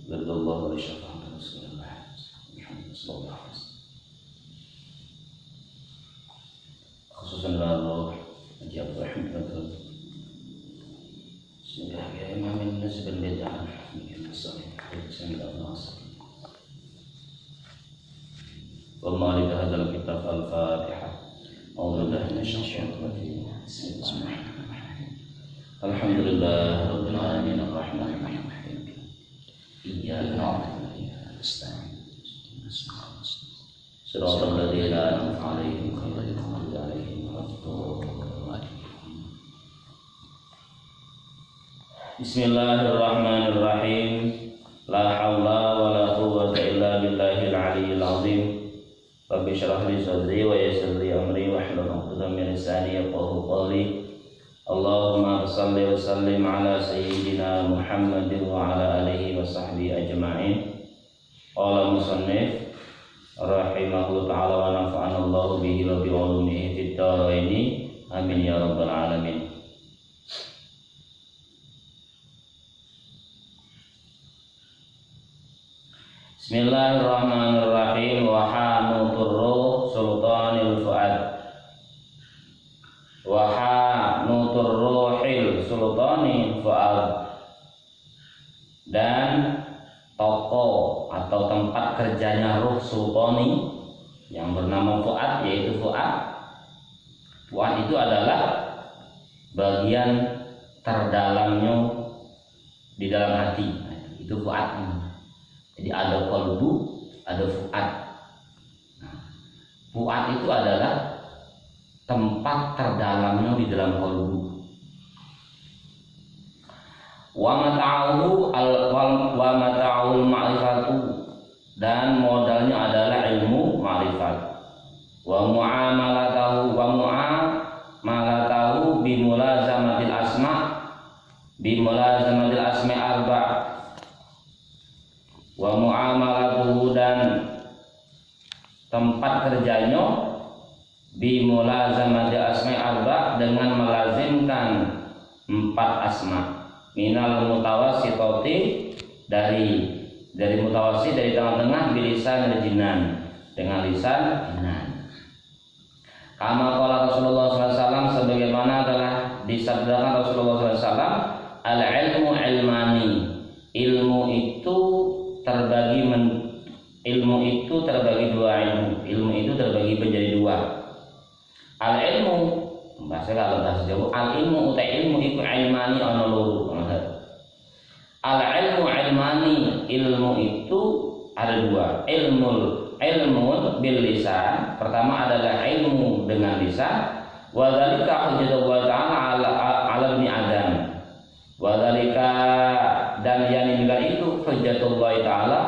Ridallahu wa syafa'atu Rasulullah Muhammad sallallahu alaihi wasallam. Khususan lalu Najib rahimahullah. Sehingga ya imamin nasib al-bid'ah min as-salih sallallahu alaihi wasallam. والله لهذا الكتاب الفاتحة أعوذ بالله من الشيطان الرجيم بسم الله الرحمن الرحيم الحمد لله رب العالمين الرحمن الرحيم إياك نعبد وإياك نستعين صراط الذين أنعمت عليهم غير المغضوب عليهم ولا الضالين بسم الله الرحمن الرحيم لا حول ولا قوة إلا بالله العلي العظيم Rabbi syrah li sadri wa yassir li amri wahlul 'uqdatam min lisani yafqahu qawli. Allahumma shalli wa sallim ala sayyidina Muhammadin wa ala alihi wa sahbihi ajma'in. Qala musannif rahimahullahu ta'ala wa nafa'ana Allahu bihi wa bi 'ulumihi fid dharaini. Amin ya rabbal alamin. Bismillahirrahmanirrahim. Wa hanutur sultanil fuad wa hanutur ruhil sultanil fuad, dan toko atau tempat kerjanya ruh sultani yang bernama fuad, yaitu fuad. Fuad itu adalah bagian terdalamnya di dalam hati. Itu fuad. Jadi ada qalbu, ada fuad. Nah, fuad itu adalah tempat terdalamnya di dalam qalbu. Wa mata'ul ma'rifatu, dan modalnya adalah ilmu ma'rifat. Wa mu'amalatahu bimulazamatil asma' arba'. Wa mu'amalatuhu, dan tempat kerjanya bimulazamatil asma' arba', dengan melazimkan 4 asma. Minal mutawassitati, dari mutawassit, dari tengah-tengah, bilisan jinan, dengan lisan jinan. Kama qala Rasulullah SAW, sebagaimana telah disabdakan Rasulullah SAW, al-ilmu ilmani, ilmu itu terbagi dua ilmu. Ilmu itu terbagi menjadi 2. Al ilmu, bahasa kalau bahasa Jawa, al ilmu utai ilmu iku ilmani ana loro. Al ilmu ilmani, ilmu itu ada 2. Ilmu bil lisan, pertama adalah ilmu dengan lisan. Wa dzalika hujjatullah ta'ala ala ibni Adam. Wa dzalika, dan yang juga itu hujjatullah ta'ala,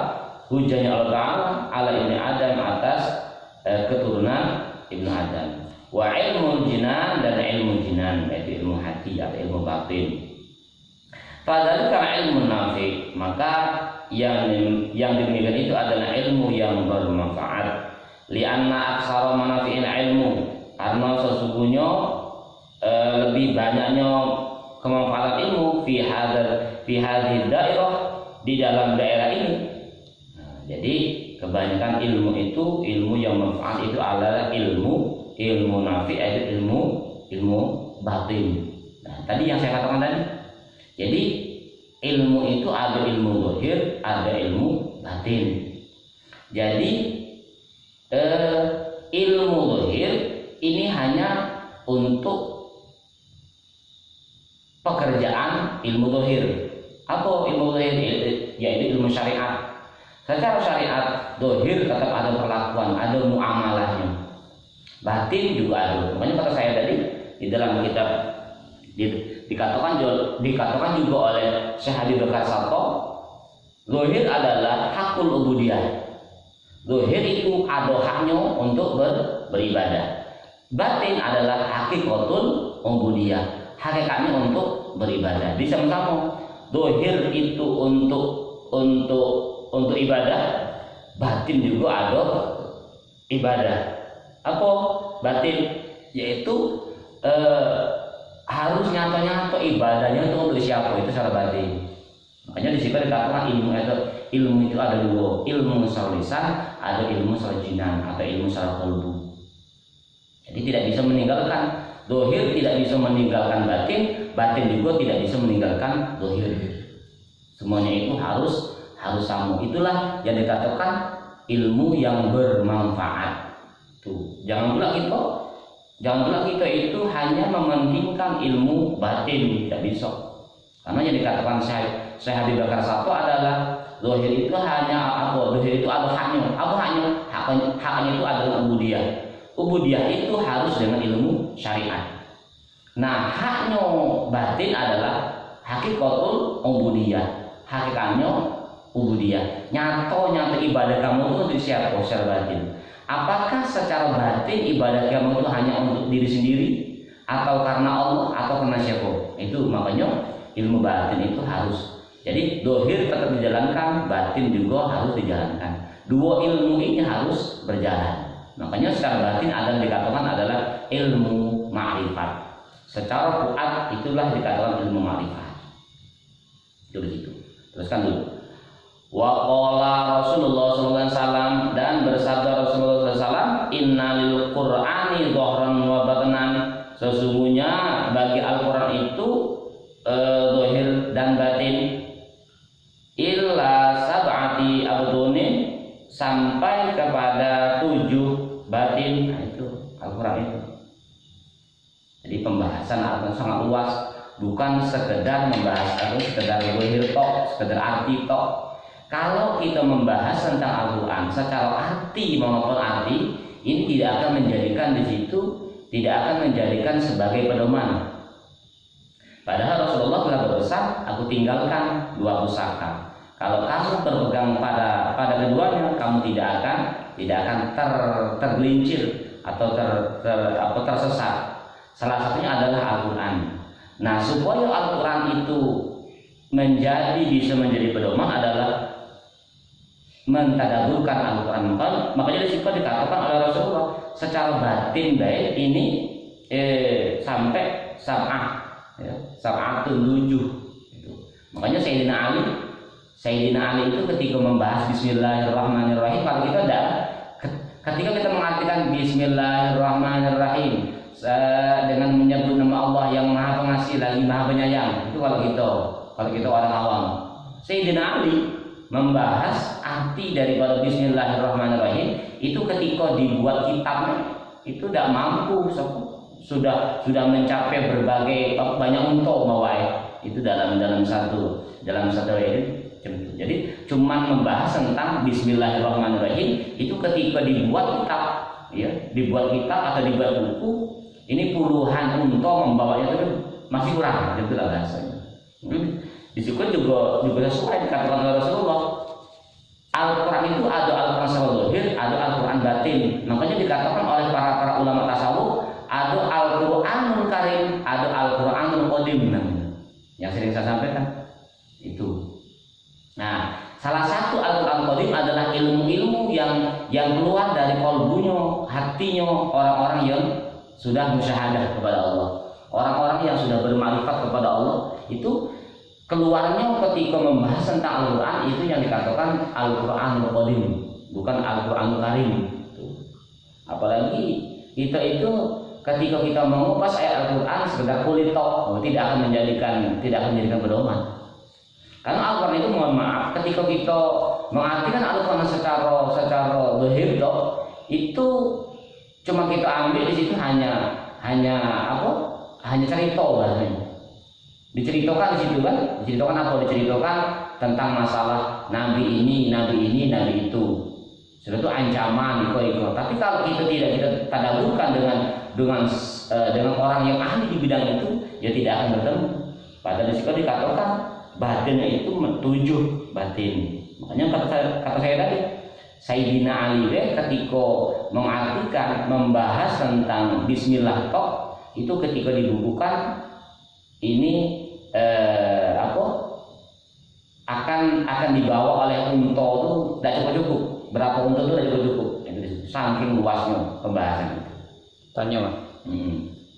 hujahnya Allah Ta'ala ala ibni Adam, atas keturunan ibnu Adam. Wa ilmu jinan, dan ilmu jinan, yaitu ilmu hati atau ilmu batin. Fadzalika ilmu nafi, maka yang demikian itu adalah ilmu yang bermanfaat. Lianna aksara manafi'il ilmu, karena sesungguhnya lebih banyaknya kemanfaatan ilmu fi hadhihi dairah, di dalam daerah ini. Nah, jadi kebanyakan ilmu itu, ilmu yang manfaat itu adalah ilmu nafi, yaitu ilmu batin. Nah, tadi yang saya katakan tadi. Jadi ilmu itu ada ilmu zahir, ada ilmu batin. Jadi ilmu zahir ini hanya untuk pekerjaan ilmu zahir. Apa ilmu zahir? Yaitu ilmu syariat. Secara syariat zahir tetap ada perlakuan, ada muamalahnya. Batin juga ada. Makanya kata saya tadi di dalam kitab dikatakan juga oleh Syekh Habib Bakar Sarto, zahir adalah hakul ubudiyah. Zahir itu ada haknya untuk beribadah. Batin adalah hakikatul ubudiyah, hakikatnya untuk beribadah. Bisa sama. Zahir itu untuk ibadah, batin juga ada ibadah. Apa batin? Yaitu harus nyata-nyata ibadahnya itu untuk siapa, itu secara batin. Makanya di situ dikatakan ilmu itu ada dua, ilmu secara lisan, ada ilmu secara jinan atau ilmu secara qalbu. Jadi tidak bisa meninggalkan dohir, tidak bisa meninggalkan batin, batin juga tidak bisa meninggalkan dohir. Semuanya itu harus sama. Itulah yang dikatakan ilmu yang bermanfaat. Tuh, jangan pula kita itu hanya mementingkan ilmu batin, tidak bisa. Karena yang dikatakan Syekh Habib Bakar Sato adalah dohir itu hanya apa? Dohir itu ada haknya. Apa haknya? Haknya itu adalah ubudiyah. Ubudiyah itu harus dengan ilmu syariat. Nah, haknya batin adalah hakikatul ubudiyah. Hakikatnya ubudiyah. Nyata ibadah kamu itu untuk siapa? Secara batin. Apakah secara batin ibadah kamu itu hanya untuk diri sendiri, atau karena Allah, atau karena siapa? Itu makanya ilmu batin itu harus. Jadi dohir tetap dijalankan, batin juga harus dijalankan. Dua ilmu ini harus berjalan. Makanya secara batin ada dikatakan adalah ilmu ma'rifat. Secara fuad itulah dikatakan ilmu ma'rifat. Itu begitu. Teruskan dulu. Wa qala Rasulullah sallallahu alaihi wasallam, dan bersabda Rasulullah sallallahu alaihi wasallam, innalil qur'ani dhahran wa batnan. Sesungguhnya bagi Al-Qur'an itu zahir dan batin, illa sab'ati abdunin, sampai kepada 7 batin. Nah, itu Al-Qur'an itu. Jadi pembahasan Al-Qur'an sangat luas, bukan sekedar membahas sekedar zahir tok, sekedar arti tok. Kalau kita membahas tentang Al-Qur'an secara arti maupun arti, ini tidak akan menjadikan di situ, tidak akan menjadikan sebagai pedoman. Padahal Rasulullah telah berpesan, aku tinggalkan 2 pusaka. Kalau kamu berpegang pada keduanya, kamu tidak akan tergelincir atau tersesat. Salah satunya adalah Al-Qur'an. Nah, supaya Al-Qur'an itu bisa menjadi pedoman adalah mentadaburkan Al-Qur'an. Makanya di situ dikatakan oleh Rasulullah secara batin baik ini sampai sab'atun 7 itu. Makanya Sayyidina Ali itu ketika membahas Bismillahirrahmanirrahim, kalau kita ketika kita mengartikan Bismillahirrahmanirrahim dengan menyebut nama Allah yang Maha Pengasih lagi Maha Penyayang, itu kalau kita orang awam. Sayyidina Ali membahas arti daripada Bismillahirrahmanirrahim itu ketika dibuat kitabnya itu tidak mampu, sudah mencapai berbagai banyak untuk bawah itu dalam satu ayat. Jadi cuman membahas tentang Bismillahirrahmanirrahim itu ketika dibuat kitab atau dibuat buku, ini puluhan untuk membawanya itu masih kurang, itulah bahasanya. Di situ juga sesuai dikatakan oleh Rasulullah. Al-Qur'an itu ada Al-Qur'an secara zahir, ada Al-Qur'an batin. Makanya dikatakan oleh para ulama tasawuf, ada Al-Qur'anul Karim, ada Al-Qur'anul Qadim namanya. Yang sering saya sampaikan itu. Nah, salah satu Al-Qur'an Qadim adalah ilmu-ilmu yang keluar dari qalbunya, hatinya orang-orang yang sudah musyahadah kepada Allah. Orang-orang yang sudah bermakrifat kepada Allah itu keluarnya ketika membahas tentang Al-Qur'an itu yang dikatakan Al-Qur'anul Qadim, bukan Al-Qur'anul Karim. Apalagi kita itu ketika kita mengupas ayat Al-Qur'an sekedar kulit tok, tidak akan menjadikan pedoman. Karena Al-Qur'an itu, mohon maaf, ketika kita mengartikan Al-Qur'an secara zahir tok, itu cuma kita ambil di situ hanya cerita bahasanya. Diceritakan di situ kan, diceritakan tentang masalah nabi ini, nabi itu. Sudah itu ancaman iko. Tapi kalau kita tidak tadaburkan dengan orang yang ahli di bidang itu, ya tidak akan bertemu. Padahal di situ dikatakan batinnya itu 7 batin. Makanya kata saya tadi, Sayyidina Ali ketika mengartikan membahas tentang Bismillah tok, itu ketika dibukukan ini akan dibawa oleh unta itu tidak cukup. Berapa unta itu tidak cukup. Itu saking luasnya pembahasan itu. Tanya, Pak.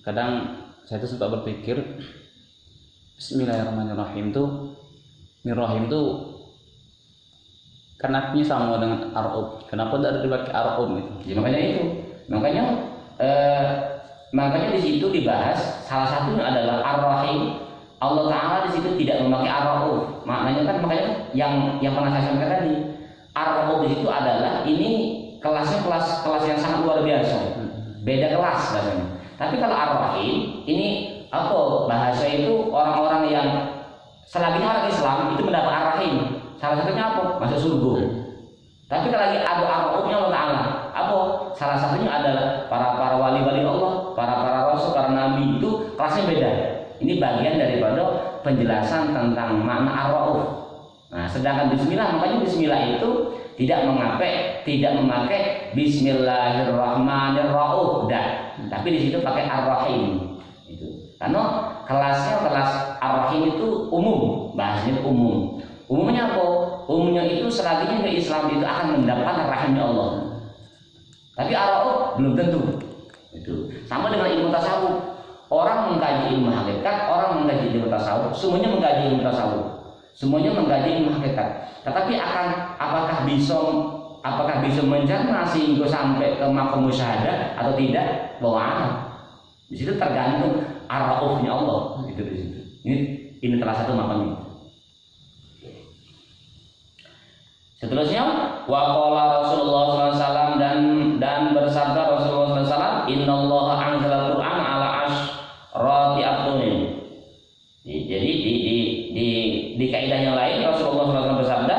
Kadang saya tuh sempat berpikir Bismillahirrahmanirrahim itu Rahim itu karena artinya sama dengan ar-ub. Kenapa tidak dipakai ar-ub itu? Ya, makanya di situ dibahas salah satunya adalah ar-rahim. Allah Taala di situ tidak memakai ar-rauf. Maknanya kan makanya yang pernah saya sampaikan tadi, ar-rauf di situ adalah ini kelasnya kelas yang sangat luar biasa. Beda kelas rasanya. Tapi kalau ar-rahim ini apa bahasa itu orang-orang yang selagi orang Islam itu mendapat ar-rahim. Salah satunya apa? Masuk surga. Tapi kalau lagi ada ar-raufnya Allah Taala, apa? Salah satunya adalah para wali-wali Allah, para rasul, para nabi itu kelasnya beda. Ini bagian daripada penjelasan tentang makna ar-rauf. Nah, sedangkan bismillah, makanya bismillah itu tidak memakai bismillahirrahmanirrahim, tapi di situ pakai ar-rahim. Itu. Karena kelas ar-rahim itu umum, bahasanya umum. Umumnya apa? Umumnya itu selagi ke Islam itu akan mendapat rahimnya Allah. Tapi ar-rauf belum tentu. Itu. Sama dengan ilmu tasawuf. Orang mengkaji ilmu hakikat, orang mengkaji ilmu tasawuf, semuanya mengkaji ilmu tasawuf, semuanya mengkaji ilmu hakikat. Tetapi apakah bisa mencerna sehingga sampai ke maqam musyahadah atau tidak? Bahwa di situ tergantung ar-raufnya Allah. Itu di situ. Ini salah satu makamnya. Seterusnya, waqala Rasulullah SAW dan bersabda Rasulullah SAW, Innallaha anzala Qur'an ala roti abtunin. Jadi di kaidah yang lain Rasulullah SAW bersabda,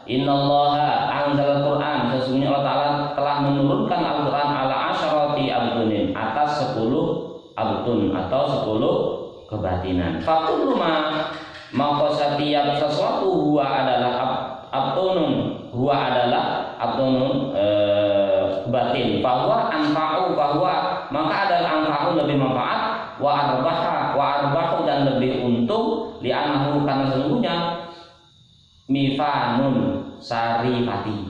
Innallaha anzal Quran, sesungguhnya Allah Taala telah menurunkan Al-Quran ala asyrati abtunin, atas 10 abtun atau 10 kebatinan. Fakullu maka setiap sesuatu huwa adalah abtunun, batin. Bahwa anfa'u, maka adalah anfa'u lebih manfaat, wa arbahu dan lebih untung, li'anahu karena sesungguhnya mifanun sarifati.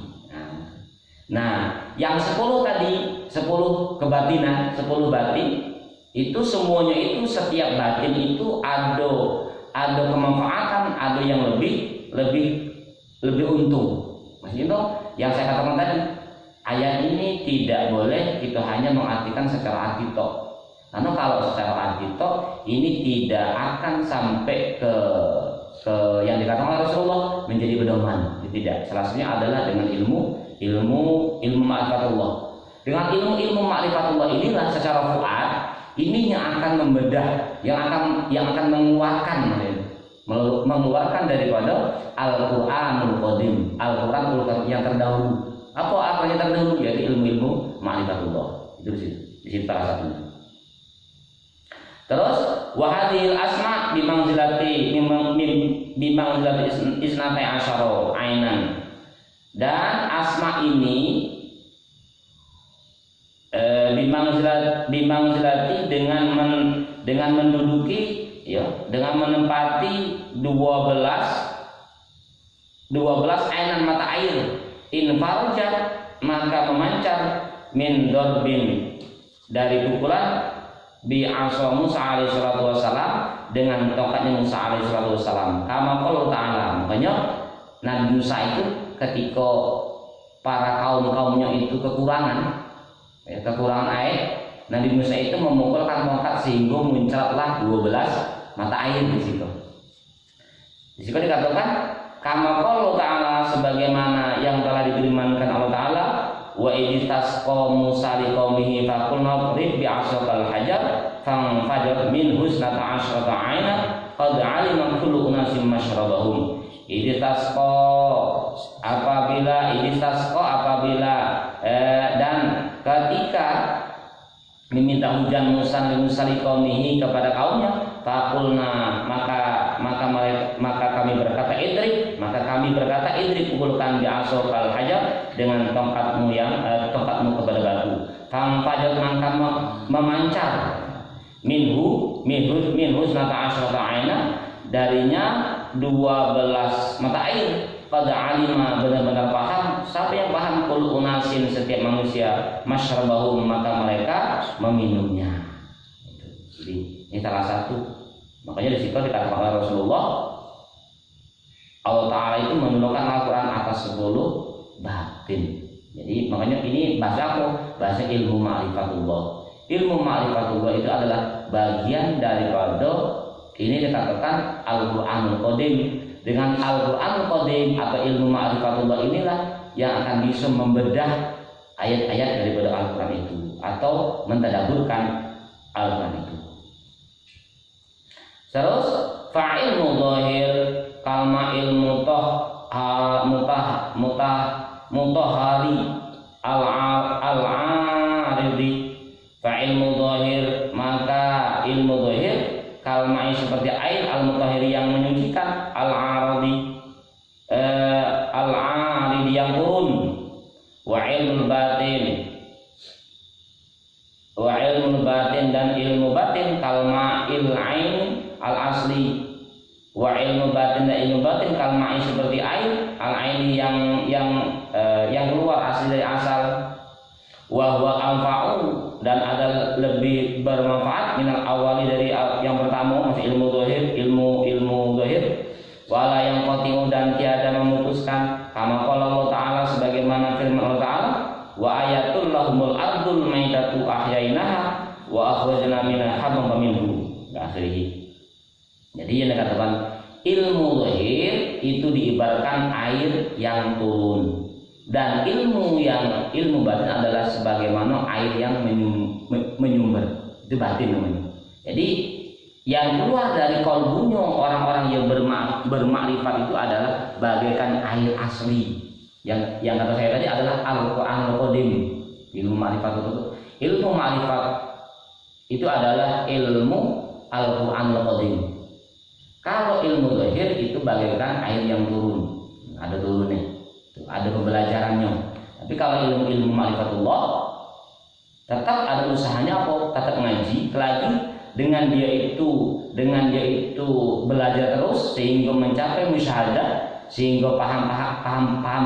Nah, yang 10 tadi, 10 kebatinan, 10 batin itu semuanya itu setiap batin itu ada kemanfaatan, ada yang lebih untung. Maksudnya itu yang saya katakan tadi, ayat ini tidak boleh kita hanya mengartikan secara arti tok. Karena kalau secara arti tok ini tidak akan sampai ke yang dikatakan oleh Rasulullah menjadi pedoman. Tidak. Salah satunya adalah dengan ilmu ma'rifatullah. Dengan ilmu ma'rifatullah inilah secara fuad ini yang akan membedah, yang akan mengeluarkan daripada Al-Qur'anul Qadim, Al-Qur'an yang terdahulu. Apa yang terdahulu? Yaitu ilmu ma'rifatullah. Itu di situ salah satunya. Terus wahadil asma bimangzilati isnatai asyara ainan. Dan asma ini bimangzilati dengan menduduki, ya, dengan menempati 12 ainan mata air. Infarjat maka memancar min dorbin dari pukulan bi asa Musa alaihi salatu wasalam dengan tongkatnya Musa alaihi salatu wasalam. Kama qala ta'ala, makanya Nabi Musa itu ketika para kaumnya itu kekurangan air, Nabi Musa itu memukulkan tongkat sehingga muncratlah 12 mata air di situ. Di situ dikatakan kama qala ta'ala, sebagaimana yang telah difirmankan Allah Ta'ala, wa idistasqa Musa liqaumihi faqulna rib bi'asaqal hajar fanfajar min husnata asyrata aina qad 'alima kullu unasim masyrabahum. Idistasqa apabila dan ketika meminta hujan Musa liqaumihi kepada kaumnya, faqulna maka kami berkata idrib pukulkan bi'asaqal hajar dengan tongkatmu kepada batu. Fajar maka memancar minhu husnata asyrata aina, darinya 12 mata air. Pada alima benar-benar paham, siapa yang paham kul unasin setiap manusia masyrabahum maka mereka meminumnya. Jadi ini salah satu. Makanya di situ dikatakan oleh Rasulullah, Allah Ta'ala itu menurunkan Al-Quran atas 10 batin. Jadi makanya ini bahasa apa? Bahasa ilmu ma'rifatullah. Ilmu ma'rifatullah itu adalah bagian daripada ini dikatakan Al-Quranul Qadim. Dengan Al-Quranul Qadim atau ilmu ma'rifatullah inilah yang akan bisa membedah ayat-ayat daripada Al-Quran itu atau mentadabburkan Al-Quran itu. Terus fa'ilmu zahir kalma ilmu mutahari al-aridi. Fa'ilmu zahir maka ilmu zahir kalma seperti air al-mutahhiri yang menyucikan, al-aridi al-aridi yang turun. Wa ilmu batin dan ilmu batin kalma il-ain al-asli. Wa ilmu batin dan ilmu batin kalma seperti air al-aini yang keluar asli dari asal. Wa huwa anfa'u dan ada lebih bermanfaat minal awali dari yang pertama, masih ilmu zahir, ilmu zahir. Wala yang qati'u dan tiada memutuskan, kama qala Allah Ta'ala sebagaimana firman Allah Ta'ala, wa ayatul lahumul ardul maitatu ahyainaha wa akhrajna minha habban faminhu. Akhirnya. Jadi yang dikatakan ilmu zahir itu diibaratkan air yang turun, dan ilmu batin adalah sebagaimana air yang menyumber. Itu batin namanya. Jadi yang keluar dari kalbunya orang-orang yang bermakrifat itu adalah bagaikan air asli. Yang kata saya tadi adalah Al-Quranul Qadim. Ilmu makrifat itu adalah ilmu Al-Quranul Qadim. Kalau ilmu zahir itu bagaikan air yang turun, ada turunnya, ada pembelajarannya. Tapi kalau ilmu ma'rifatullah tetap ada usahanya apa? Tetap ngaji lagi dengan dia itu belajar terus sehingga mencapai musyahadah, sehingga paham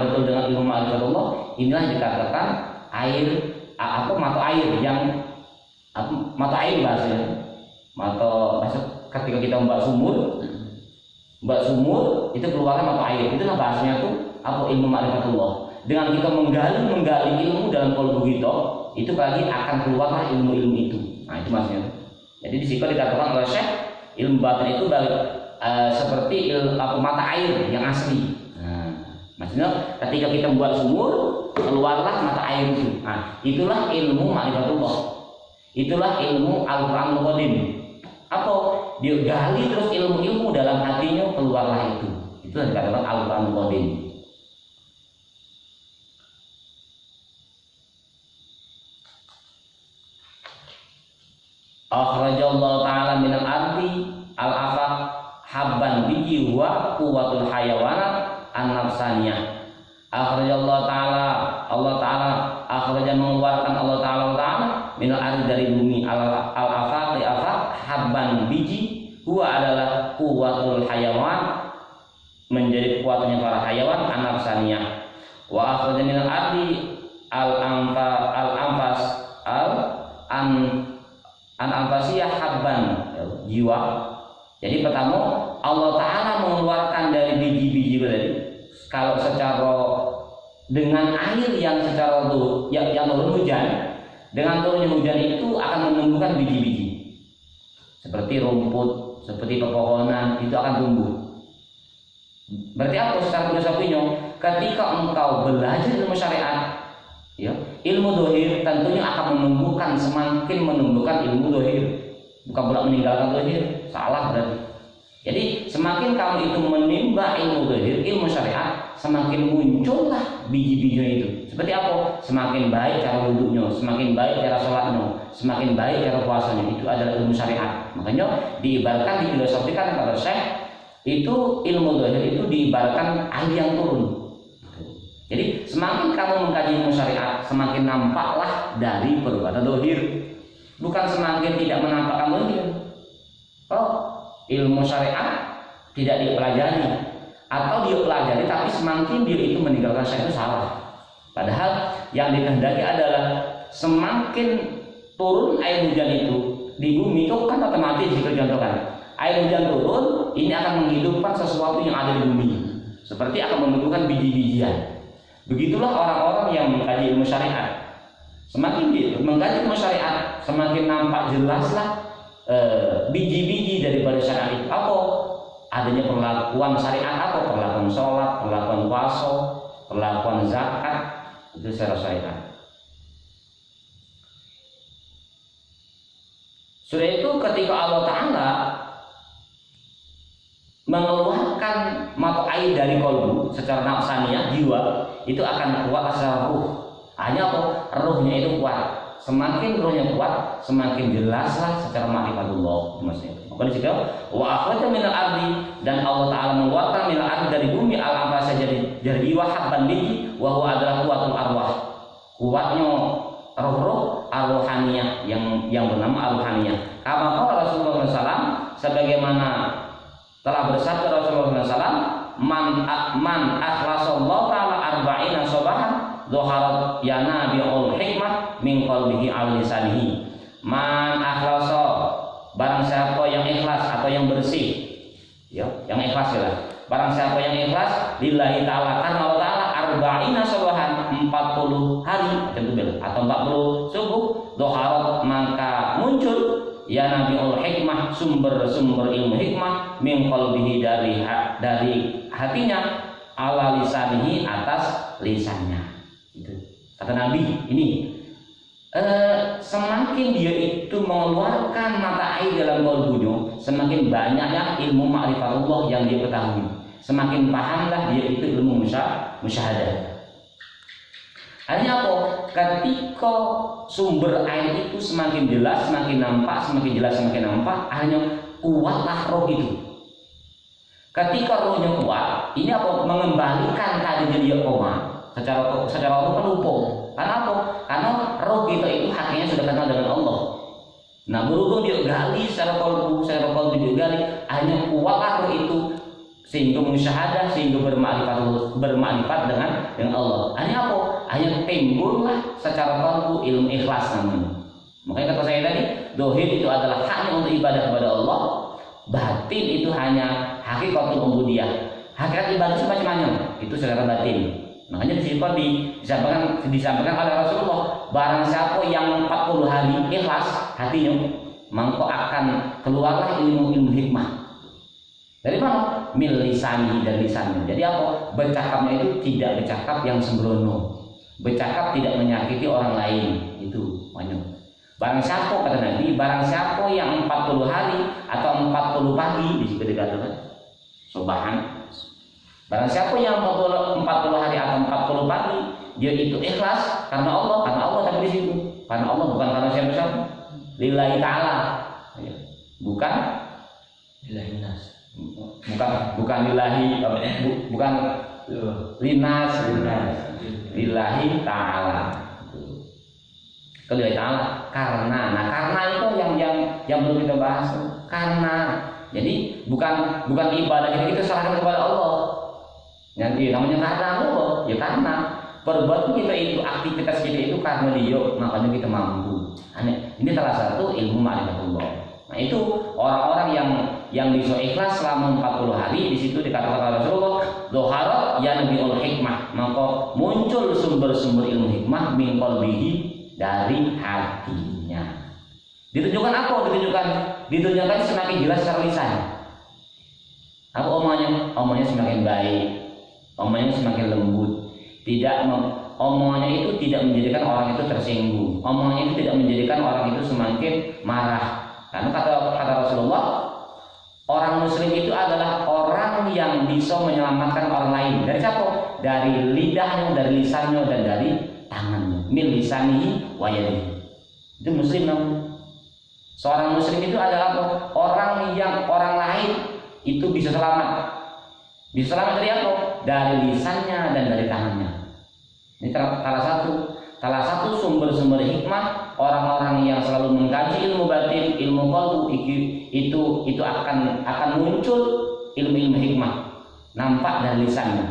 betul dengan ilmu ma'rifatullah. Inilah dikatakan mata air bahasanya. Ketika kita mbak sumur itu keluarnya mata air. Itulah bahasanya tuh apa? Ilmu ma'rifatullah. Dengan kita menggali ilmu dalam kalbu kita, itu lagi akan keluarlah ilmu itu. Nah, itu maksudnya. Jadi di situ dikatakan oleh Syekh, ilmu batin itu seperti mata air yang asli. Nah, maksudnya ketika kita membuat sumur, keluarlah mata air itu. Nah, itulah ilmu ma'rifatullah. Itulah ilmu Al-Quranul Qadim. Atau dia gali terus ilmu dalam hatinya, keluarlah itu. Itulah dikatakan Al-Quranul Qadim. Akhrajallahu ta'ala minal ardi al-afaq habban biji wa quwwatul hayawanat an-nafsaniyah. Akhrajallahu ta'ala, Allah ta'ala akhraja mengeluarkan Allah ta'ala minal ardi dari bumi al-afaq habban biji, huwa adalah quwwatul hayawan, menjadi kuatnya para hayawan, an-nafsaniyah. Wa akhraja minal ardi al-anfasiyah habban jiwa. Jadi pertama Allah Ta'ala mengeluarkan dari biji-biji tadi. Kalau secara dengan air yang secara yang turun hujan, dengan turunnya hujan itu akan menumbuhkan biji-biji seperti rumput, seperti pepohonan, itu akan tumbuh. Berarti apa secara filosofinya? Ketika engkau belajar ilmu syariat, ya, ilmu dohir tentunya akan semakin menumbuhkan ilmu dohir, bukan pula meninggalkan dohir. Salah berarti. Jadi semakin kamu itu menimba ilmu dohir, ilmu syariat, semakin muncullah biji-bijinya itu. Seperti apa? Semakin baik cara wudhunya, semakin baik cara sholatnya, semakin baik cara puasanya. Itu adalah ilmu syariat. Makanya diibaratkan, difilosofikan kepada Syekh, itu ilmu dohir itu diibaratkan air yang turun. Jadi semakin kamu mengkaji ilmu syariat, semakin nampaklah dari perbuatan dohir, bukan semakin tidak menampakkan dohir. Ilmu syariat tidak dipelajari, atau dia pelajari tapi semakin dia itu meninggalkan syariat, itu salah. Padahal yang dikehendaki adalah semakin turun air hujan itu di bumi, itu kan otomatis dicontohkan. Air hujan turun, ini akan menghidupkan sesuatu yang ada di bumi. seperti akan menumbuhkan biji-bijian. Begitulah orang-orang yang mengkaji ilmu syariat. Semakin mengkaji ilmu syariat, semakin nampak jelaslah biji-biji daripada syariat itu. Apa? Adanya perlakuan syariat, apa? Perlakuan sholat, perlakuan puasa, perlakuan zakat, itu secara syariat. Sudah itu ketika Allah Ta'ala mengeluarkan mata air dari kolbu secara nafsaniyah, jiwa itu akan kuat secara ruh. Hanya apa? Ruhnya itu kuat. Semakin ruhnya kuat, semakin jelaslah secara ma'rifatullah. Maksudnya, maka disitu wa akhraja minal ardi, dan Allah Ta'ala mengeluarkan minal ardi dari bumi al-anfasa jadi wahabban biji, wa huwa adalah kuatul arwah. Kuatnya roh-roh ar-ruhaniyah yang bernama ar-ruhaniyah. Kama qala Rasulullah SAW, sebagaimana telah bersabda Rasulullah SAW, man akhlasallahu ta'ala arba'ina sobahan zoharat yana bi'ul hikmah min qalbihi al lisanihi. Man akhlasa, barang siapa yang ikhlas atau yang bersih, ya, yang ikhlas ya. Barang siapa yang ikhlas lillahi ta'ala, karena Allah Ta'ala arba'ina sobahan 40 hari atau 40 subuh, zoharat maka muncul ya nabiul hikmah, sumber-sumber ilmu hikmah min qalbihi dari hatinya, ala lisanihi atas lisannya. Itu kata Nabi. Ini semakin dia itu mengeluarkan mata air dalam qalbunya, semakin banyaknya ilmu ma'rifatullah yang dia ketahui, semakin pahamlah dia itu ilmu musyahadah. Hanya apa? Ketika sumber air itu semakin jelas, semakin nampak, semakin jelas, semakin nampak, hanya kuatlah roh itu. Ketika rohnya kuat, ini apa? Mengembalikan tadinya dia koma, secara roh kan lupa. Karena apa? Karena roh kita itu hatinya sudah kenal dengan Allah. Nah, berhubung dia gali secara kolbu dia gali, hanya kuatlah roh itu sehingga musyahadah, sehingga bermakrifat dengan Allah. Hanya apa? Hanya timbullah secara kalbu ilmu ikhlas namanya. Makanya kata saya tadi, dohir itu adalah hanya untuk ibadah kepada Allah, batin itu hanya hakikatul ubudiyah. Hakikat ibadah itu macam-macam, itu secara batin. Makanya disampaikan oleh Rasulullah, barang siapa yang 40 hari ikhlas hatinya, maka akan keluarlah ilmu hikmah. Dari mana? Mil lisani, dari lisannya. Jadi apa? Bercakapnya itu tidak bercakap yang sembrono, bercakap tidak menyakiti orang lain. Itu makanya. Barang siapa, kata Nabi, barang siapa yang 40 hari atau 40 pagi, di situ dikatakan sobahan. Barang siapa yang 40 hari atau 40 pagi, dia itu ikhlas karena Allah tapi di situ. Karena Allah, bukan karena siapa-siapa. Lillahi ta'ala. Bukan lillahi nas. Bukan lillahi, bukan linas, lillahi ta'ala. Lillahi ta'ala karena. Nah, karena itu yang perlu kita bahas. Karena. Jadi bukan ibadah kita serahkan kepada Allah. Yang namanya karena Allah, ya karena perbuatan kita itu, aktivitas kita itu karena dia, makanya kita mampu. Ini salah satu ilmu ma'rifatullah. Nah, itu orang-orang yang bisa ikhlas selama 40 hari, di situ dikatakan Rasulullah, "Dzaharat ya nabiul hikmah", maka muncul sumber-sumber ilmu hikmah min qalbihi, dari hatinya. Ditunjukkan apa? Ditunjukkan semakin jelas secara lisan. Apa omongannya semakin baik, omongannya semakin lembut. Omongannya itu tidak menjadikan orang itu tersinggung. Omongannya itu tidak menjadikan orang itu semakin marah. Karena kata Rasulullah, orang muslim itu adalah orang yang bisa menyelamatkan orang lain. Dari siapa? Dari lidahnya, dari lisannya, dan dari tangannya. Min lisanihi wa yadihi. Itu muslim namanya. Seorang muslim itu adalah apa? Orang lain itu bisa selamat. Bisa selamat dari apa? Dari lisannya dan dari tangannya. Ini salah satu sumber-sumber hikmah orang-orang yang selalu mengkaji ilmu batin, ilmu qalbu, itu akan muncul ilmu hikmah. Nampak dari lisannya.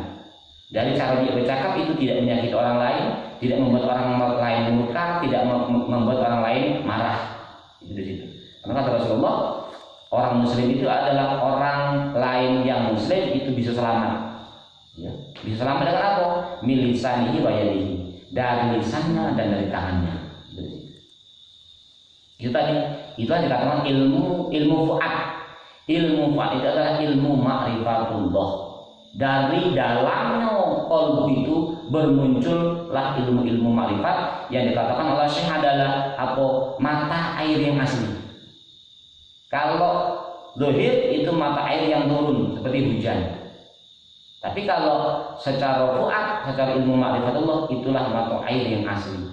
Dari cara dia bercakap itu tidak menyakiti orang lain, tidak membuat orang lain murka, tidak membuat orang lain marah. Itu di situ. Karena kata Rasulullah, orang muslim itu adalah orang lain yang muslim itu bisa selamat. Ya, bisa selamat dengan apa? Milisanihi wa yadihi, dari lisannya dan dari tangannya. Itu tadi, itu yang dikatakan ilmu fuad. Ilmu fuad itu adalah ilmu ma'rifatullah. Dari dalamnya qalbu itu bermuncullah ilmu-ilmu ma'rifat yang dikatakan oleh Syekh adalah apa? Mata air yang asli. Kalau zahir itu mata air yang turun seperti hujan. Tapi kalau secara fuad, secara ilmu ma'rifatullah, itulah mata air yang asli.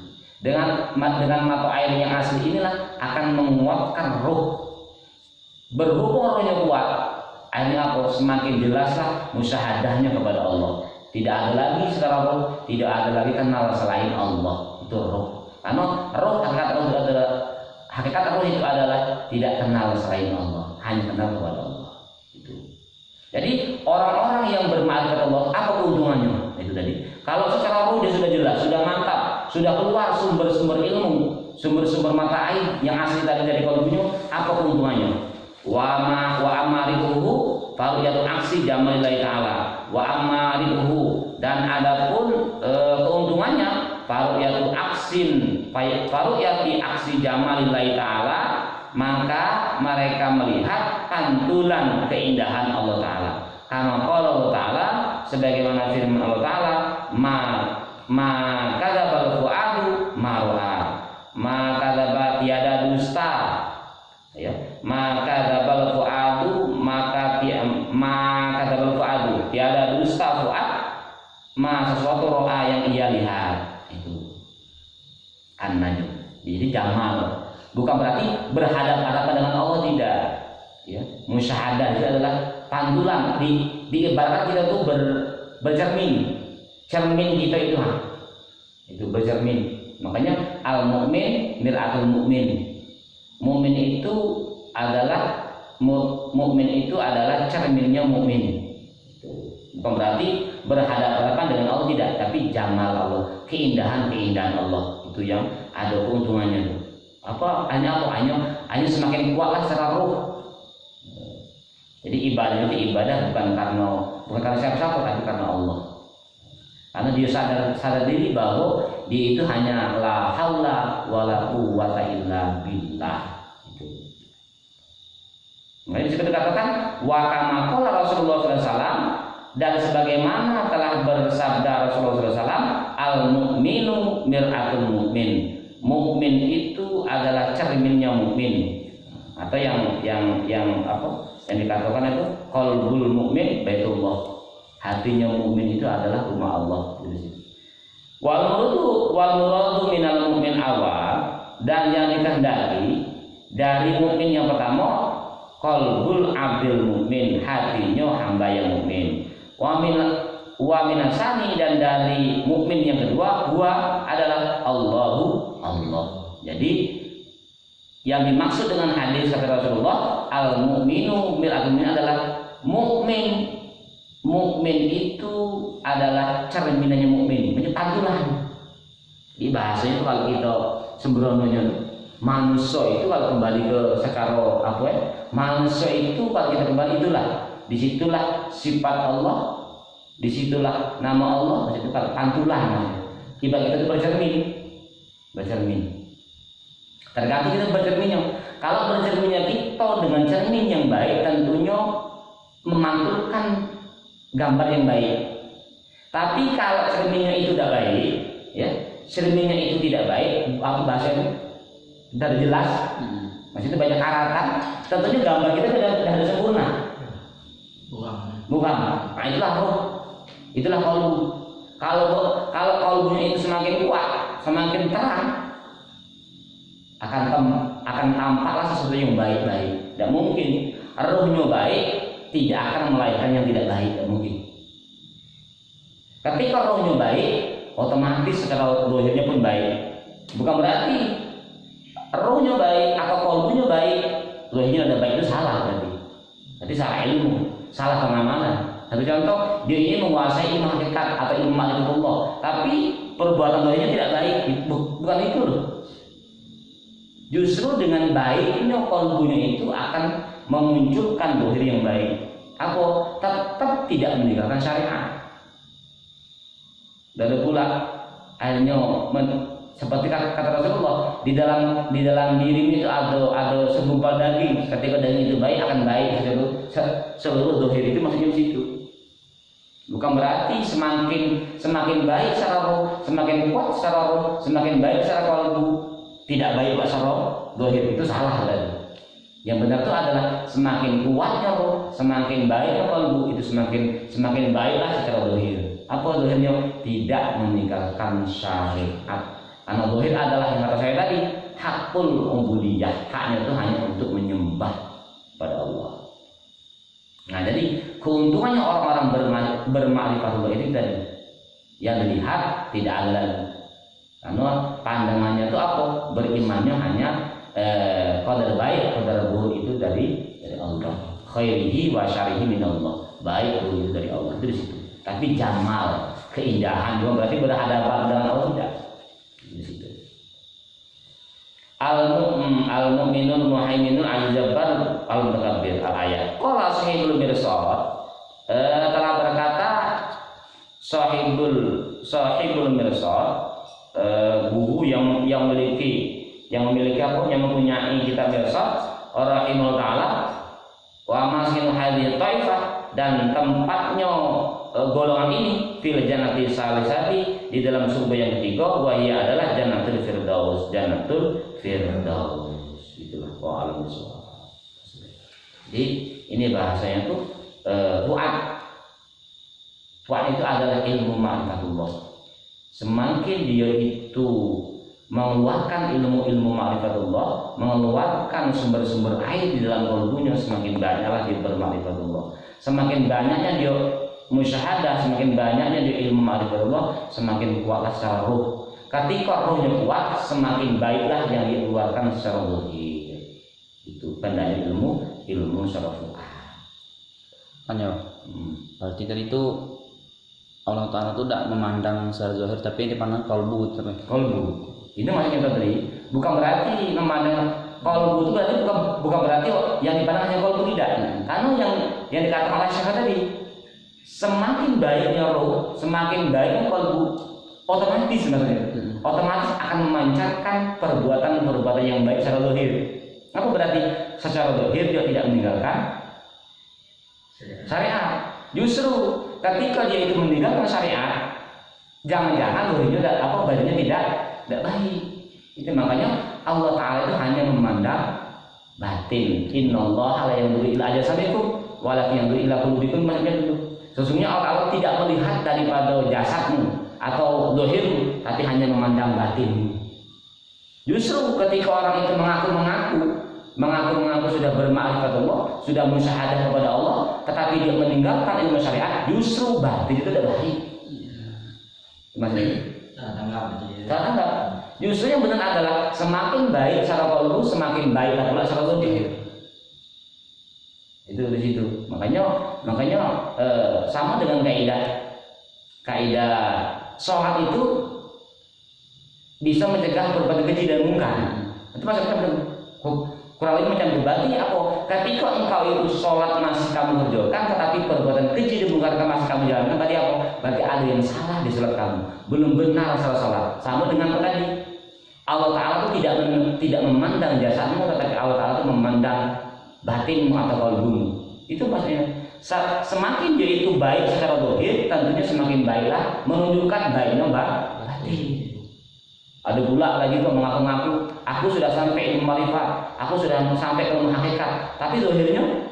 Dengan mata air yang asli inilah akan menguatkan roh. Berhubung rohnya kuat, akhirnya apa? Semakin jelaslah musyahadahnya kepada Allah. Tidak ada lagi secara roh, tidak ada lagi kenal selain Allah. Itu roh. Karena hakikat roh itu adalah tidak kenal selain Allah, hanya kenal kepada Allah. Jadi orang-orang yang bermakrifat Allah, apa keuntungannya? Itu tadi. Kalau secara roh dia sudah jelas, sudah mantap, sudah keluar sumber-sumber ilmu, sumber-sumber mata air yang asli tadi dari qalbunya, apa keuntungannya? Wa amaribuhu fariyatu aksi jamalillahi ta'ala. Wa amaribuhu, dan adapun keuntungannya fariyatu aksi jamalillahi ta'ala, maka mereka melihat pantulan keindahan Allah Ta'ala. Karena Allah Ta'ala, sebagaimana firman Allah Ta'ala, ma kadzabal fuadu ma ra'a, ma kadzaba tiada dusta, ya, ma kadzabal fuadu tiada dusta fuad, ma sesuatu ro'a yang ia lihat. Itu an-najm. Jadi jamal. Bukan berarti berhadapan-hadapan dengan Allah, tidak. Ya, musyahadah itu adalah pantulan. Diibaratkan kita tuh bercermin. Cermin kita itu bercermin. Makanya al-mu'min mir'atul mu'min. Mu'min itu adalah cerminnya mu'min. Bukan berarti berhadapan-hadapan dengan Allah, tidak, tapi jamal Allah, keindahan Allah itu yang ada keuntungannya. Hanya semakin kuatlah secara roh. Jadi ibadah itu ibadah bukan karena siapa-siapa, tapi karena Allah. Karena dia sadar diri bahwa dia itu hanya la haula wala quwwata illa billah. Itu. Makanya bisa dikatakan wa kama qala Rasulullah SAW, dan sebagaimana telah bersabda Rasulullah SAW, al mu'minu mir'atul mu'min. Mukmin itu adalah cerminnya mukmin, atau yang dikatakan itu qalbul mukmin baitullah, hatinya mukmin itu adalah rumah Allah. Wal muradu minal mukmin awal, dan yang dikehendaki dari mukmin yang pertama qalbul abdil mukmin, hatinya hamba yang mukmin. Wa minasani, dan dari mukmin yang kedua huwa adalah Allah. Jadi yang dimaksud dengan hadis kata Rasulullah, al mu'minu mir'atul mu'min adalah mukmin. Mukmin itu adalah cerminannya mukmin, pantulan. Di bahasanya kalau kita sembrononya, manusia itu kalau kembali ke sekarang manusia itu kalau kita kembali disitulah sifat Allah, disitulah nama Allah, disitu pantulan. Ibarat kita bercermin. Tergantung kita bercerminnya. Kalau bercerminnya kita dengan cermin yang baik, tentunya memantulkan gambar yang baik. Tapi kalau cerminnya itu tidak baik, ya, cerminnya itu tidak baik, apa bahasanya? Tidak jelas, maksudnya banyak karatan, tentunya gambar kita tidak ada sempurna. Bukan. Nah, itulah roh, itulah qalbu. Kalau qalbunya itu semakin kuat, semakin terang, akan tampaklah sesuatu yang baik-baik. Tidak mungkin rohnya baik tidak akan melahirkan yang tidak baik, tidak mungkin. Ketika rohnya baik, otomatis secara zahirnya pun baik. Bukan berarti rohnya baik atau qalbunya baik, zahirnya ada baik, itu salah berarti salah ilmu, salah pengamalan. Satu contoh, dia ini menguasai ilmu hakikat atau ilmu ma'rifatullah, tapi perbuatan zahirnya tidak baik, bukan itu loh. Justru dengan baiknya qalbunya itu akan memunculkan zahir yang baik. Tetap tidak meninggalkan syariat. Dan pula akhirnya seperti kata Rasulullah, di dalam dirimu itu ada segumpal daging. Ketika daging itu baik akan baik seluruh dohir itu maksudnya di situ. Bukan berarti semakin baik secara roh, semakin kuat secara roh, semakin baik secara kalbu, tidak baik secara dohir, itu salah tadi. Yang benar itu adalah semakin kuatnya roh, semakin baiknya kalbu, itu semakin baiklah secara dohir. Apa dohirnya? Tidak meninggalkan syariat. Karena dohir adalah yang kata saya tadi, hakul ubudiyah, haknya itu hanya untuk menyembah pada Allah. Nah, jadi keuntungannya orang-orang berma'rifatullah itu tadi, yang dilihat tidak ada lagi. Karena pandangannya itu apa? Berimannya hanya qadar baik, qadar buruk itu dari Allah. Khairihi wa syarihi minallah. Baik buruk itu dari Allah, itu di situ. Tapi jamal, keindahan juga berarti berhadapan dengan Allah tidak. Di situ. Al-mu'minun muhaiminun al-jabbar al-mutakabbir al-ayat. Qala sahibul mirsad, telah berkata sahibul mirsad, guru yang memiliki apa? Yang mempunyai kitab mirsad, rahimahullah taala, wa masinu hadhihi taifah, dan tempatnya golongan ini fil jannati salisati, di dalam surga yang ketiga, wahia adalah jannatul firdaus, itulah alam bisawab. Jadi ini bahasanya tuh fuad itu adalah ilmu ma'rifatullah. Semakin dia itu mengeluarkan ilmu ma'rifatullah, mengeluarkan sumber-sumber air di dalam kalbunya, semakin banyaklah dia berma'rifatullah. Semakin banyaknya dia musyahadah, semakin banyaknya dia ilmu ma'rifatullah, semakin kuatlah secara ruh. Ketika ruhnya kuat, semakin baiklah yang dikeluarkan secara zahir. Itu pendaya ilmu secara fuqah. Hanya berarti tadi itu Allah Ta'ala itu tidak memandang secara zahir, tapi dipandang kalbu. Ini maksudnya tadi, bukan berarti memandang kalbu itu berarti bukan berarti yang dipandang hanya kalbu, tidak. Karena yang dikatakan oleh Syekh tadi, semakin baiknya roh, semakin baiknya kalbu, otomatis sebenarnya otomatis akan memancarkan perbuatan yang baik secara zahir. Apa berarti secara zahir dia tidak meninggalkan syariat? Justru ketika dia itu meninggalkan syariat, jangan-jangan zahirnya badannya tidak baik. Itu makanya Allah Ta'ala itu hanya memandang batin. Innallaha la yanzuru ila ajsamikum walakin yanzuru ila qulubikum, maksudnya itu. Sesungguhnya Allah tidak melihat daripada jasadmu atau zahirmu, tapi hanya memandang batinmu. Justru ketika orang itu mengaku sudah berma'rifatullah, sudah musyahadah kepada Allah, tetapi dia meninggalkan ilmu syariat, justru batin itu tidak baik. Maksudnya tanggap. Justru yang benar adalah semakin baik secara qalbu, semakin baik pula secara zahir. Itu di situ. Makanya sama dengan kaidah sholat itu bisa mencegah perbuatan keji dan mungkar. Itu maksudnya kurang lebih macam berbagi apa? Ketika engkau itu sholat masih kamu kerjakan, tetapi perbuatan keji dan mungkar masih kamu jalankan, berarti apa? Berarti ada yang salah di sholat kamu, belum benar sholat. Sama dengan tadi, Allah Ta'ala itu tidak memandang jasadmu, tetapi Allah Ta'ala itu memandang batinmu atau kalbumu. Itu maksudnya. Semakin dia itu baik secara zahir, tentunya semakin baiklah menunjukkan baiknya batin. Ada pula lagi kok mengaku-ngaku, aku sudah sampai ilmu ma'rifat, aku sudah sampai ilmu hakikat, tapi zahirnya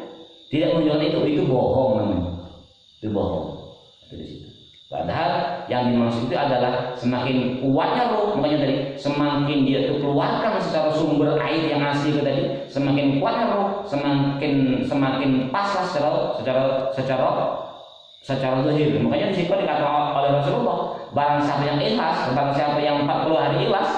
tidak menunjukkan itu bohong namanya. Itu bohong. Itu di situ. Padahal yang dimaksud itu adalah semakin kuatnya roh, makanya tadi semakin dia itu keluarkan secara sumber air yang asli itu tadi, semakin kuatnya roh, semakin paslah secara zahir. Makanya di situ dikatakan oleh Rasulullah, barang siapa yang ikhlas, barang siapa yang 40 hari ikhlas,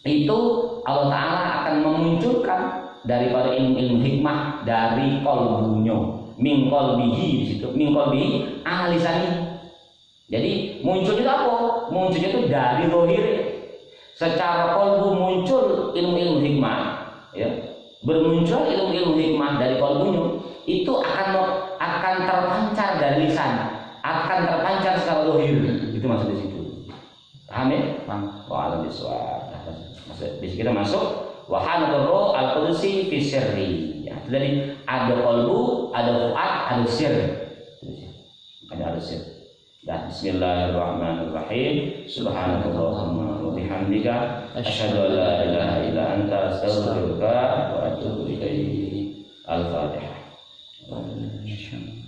itu Allah Ta'ala akan memunculkan daripada ilmu hikmah dari qalbunya, min qalbihi di situ, min qalbihi ahlisani. Jadi munculnya itu apa? Munculnya itu dari zahir. Secara qalbu muncul ilmu hikmah, ya. Bermuncul ilmu hikmah dari qalbunya, itu akan terpancar dari lisan. akan terpancar secara zahir. Itu maksud di situ. Paham ya? Paham. Wa'alam bisawab. Bisa kita masuk wahanatul ruh al-qudusi fi sirri. Ya, jadi ada qalbu, ada fuad, ada sir. Ada sir. Dan bismillahirrahmanirrahim. Subhanallahumma wa bihamdika asyhadu an la ilaha illa anta astaghfiruka wa atubu ilaik. Al-Fatihah. Bismillahirrahmanirrahim.